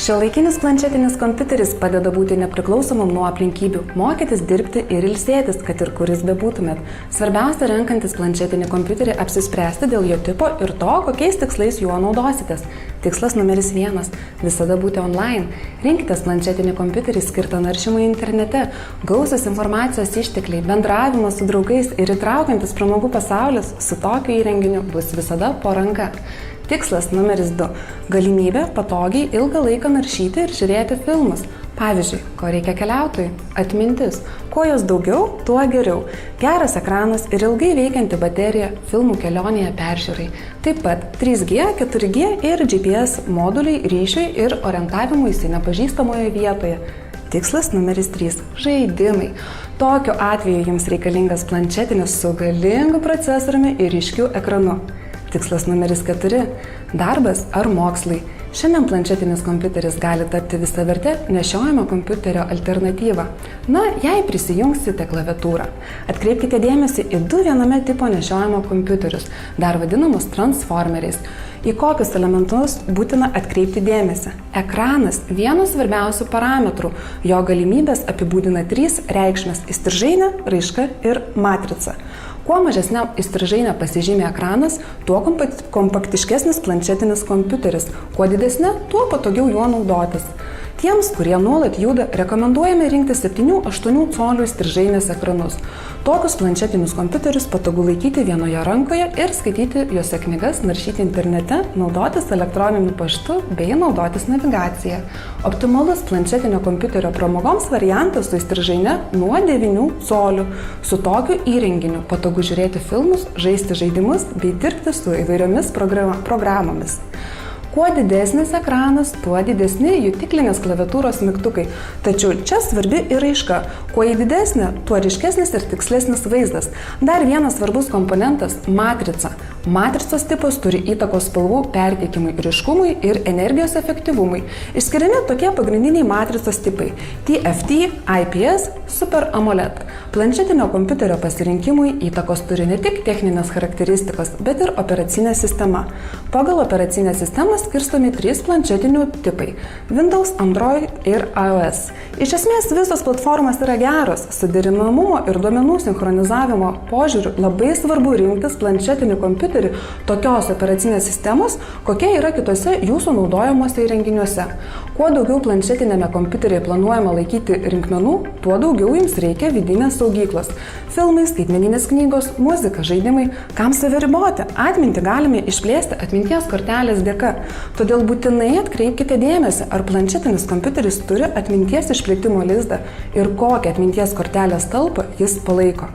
Šiuolaikinis planšetinis kompiuteris padeda būti nepriklausomam nuo aplinkybių, mokytis dirbti ir ilsėtis, kad ir kuris bebūtumėt. Svarbiausia renkantis planšetinį kompiuterį apsispręsti dėl jo tipo ir to, kokiais tikslais juo naudositės. Tikslas numeris 1 – visada būti online. Rinkitės planšetinį kompiuterį skirtą naršymui internete, gausios informacijos ištekliai, bendravimas su draugais ir įtraukiantis pramogų pasaulis su tokiu įrenginiu bus visada po ranka. Tikslas numeris 2 – galimybė patogiai ilgą laiką naršyti ir žiūrėti filmus. Pavyzdžiui, ko reikia keliautojui? Atmintis. Kuo jos daugiau, tuo geriau. Geras ekranas ir ilgai veikianti baterija filmų kelionėje peržiūrai. Taip pat 3G, 4G ir GPS moduliai ryšiui ir orientavimuisi nepažįstamoje vietoje. Tikslas numeris 3 – žaidimai. Tokiu atveju jums reikalingas planšetinis su galingu procesoriumi ir ryškiu ekranu. Tikslas numeris 4 – darbas ar mokslai. Šiandien planšetinis kompiuteris gali tapti visaverte nešiojamo kompiuterio alternatyva. Na, jei prisijungsite klaviatūrą. Atkreipkite dėmesį į 2 viename tipo nešiojamo kompiuterius, dar vadinamus transformeriais. Į kokius elementus būtina atkreipti dėmesį? Ekranas – vienas svarbiausių parametrų. Jo galimybės apibūdina 3 reikšmes – įstrižainė, raiška ir matrica. Kuo mažesniam įstrižainę pasižymė ekranas, tuo kompaktiškesnis planšetinis kompiuteris. Kuo didesnė, tuo patogiau juo naudotis. Tiems, kurie nuolat juda, rekomenduojame rinkti 7-8 colių įstrižainės ekranus. Tokius planšetinius kompiuterius patogu laikyti vienoje rankoje ir skaityti juose knygas, naršyti internete, naudotis elektroniniu paštu bei naudotis navigacija. Optimalus planšetinio kompiuterio pramogoms variantas su įstrižaine nuo 9 colių. Su tokiu įrenginiu patogu žiūrėti filmus, žaisti žaidimus bei dirbti su įvairiomis programomis. Kuo didesnis ekranas, tuo didesni jutiklinės klaviatūros mygtukai. Tačiau čia svarbi ir raiška. Kuo ji didesnė, tuo ryškesnis ir tikslesnis vaizdas. Dar vienas svarbus komponentas – matrica. Matricos tipas turi įtakos spalvų perteikimui, ryškumui ir energijos efektyvumui. Išskiriami tokie pagrindiniai matricos tipai – TFT, IPS, Super AMOLED. Planšetinio kompiuterio pasirinkimui įtakos turi ne tik techninės charakteristikos, bet ir operacinė sistema. Pagal operacinę sistemą skirstomi 3 planšetinių tipai – Windows, Android ir iOS. Iš esmės visos platformos yra geros, suderinamumo ir duomenų sinchronizavimo požiūriu labai svarbu rinktis planšetinį kompiuterį tokios operacinės sistemos, kokia yra kitose jūsų naudojamuose įrenginiuose. Kuo daugiau planšetinėme kompiuteryje planuojama laikyti rinkmenų, tuo daugiau jums reikia vidinės saugyklos. Filmai, skaitmeninės knygos, muzika, žaidimai – kam save riboti? Atmintį galime išplėsti atminties kortelės dėka. Todėl būtinai atkreipkite dėmesį, ar planšetinis kompiuteris turi atminties išplėtimo lizdą ir kokią atminties kortelės talpą jis palaiko.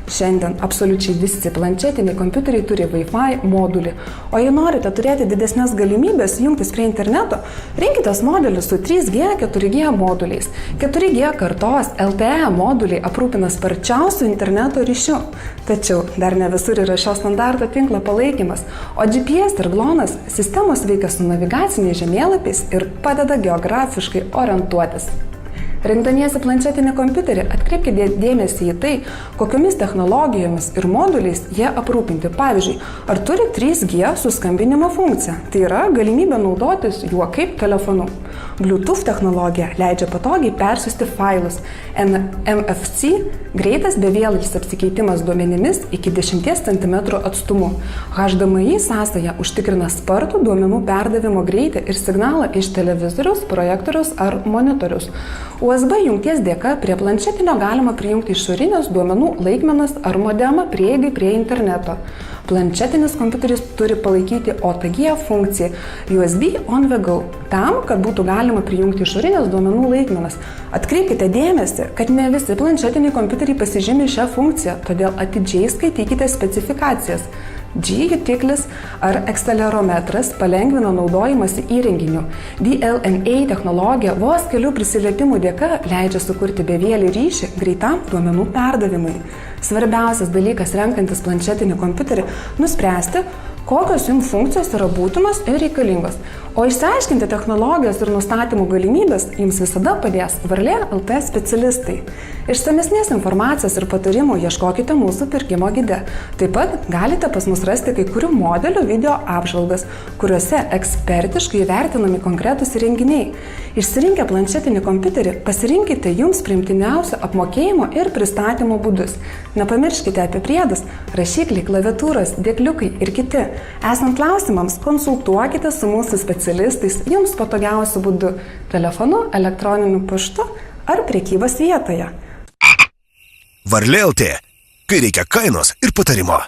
Šiandien absoliučiai visi planšetiniai kompiuteriai turi Wi-Fi modulį, o jei norite turėti didesnės galimybės jungtis prie interneto, rinkitės modelį su 3G, 4G moduliais. 4G kartos LTE moduliai aprūpina sparčiausių interneto ryšių. Tačiau dar ne visur yra šio standarto tinklo palaikymas, o GPS ir GLONASS sistemos veikia su navigaciniais žemėlapiais ir padeda geografiškai orientuotis. Rinkdamiesi planšetinį kompiuterį, atkreipkite dėmesį į tai, kokiomis technologijomis ir moduliais jie aprūpinti. Pavyzdžiui, ar turi 3G suskambinimo funkciją, tai yra galimybė naudotis juo kaip telefonu. Bluetooth technologija leidžia patogiai persiųsti failus. NFC – greitas bevėlis apsikeitimas duomenimis iki 10 cm atstumu. HDMI sąsaja užtikrina spartų duomenų perdavimo greitį ir signalą iš televizoriaus, projektoriaus ar monitoriaus. USB jungties dėka prie planšetinio galima prijungti išorinės duomenų laikmenas ar modemą prieigai prie interneto. Planšetinis kompiuteris turi palaikyti OTG funkciją USB on the go, tam, kad būtų galima prijungti išorinės duomenų laikmenas. Atkreipkite dėmesį, kad ne visi planšetiniai kompiuteriai pasižymi šią funkciją, todėl atidžiai skaitykite specifikacijas. G-jutiklis ar akcelerometras palengvina naudojimąsi įrenginiu. DLNA technologija vos kelių prisilietimų dėka leidžia sukurti bevėlį ryšį greitam duomenų perdavimui. Svarbiausias dalykas renkantis planšetinį kompiuterį – nuspręsti, kokios jums funkcijos yra būtinos ir reikalingos. O išsiaiškinti technologijos ir nustatymų galimybės jums visada padės Varlė LT specialistai. Išsamesnės informacijos ir patarimų ieškokite mūsų pirkimo gide. Taip pat galite pas mus rasti kai kurių modelių video apžvalgas, kuriuose ekspertiškai įvertinami konkretūs įrenginiai. Išsirinkę planšetinį kompiuterį, pasirinkite jums priimtiniausių apmokėjimo ir pristatymo būdus. Nepamirškite apie priedus, rašikliai, klaviatūros, dėkliukai ir kiti. Esant klausimams, konsultuokite su mūsų specialistais jums patogiausiu būdu – telefonu, elektroniniu paštu ar prekybos vietoje. Varlė LT, kai reikia kainos ir patarimo.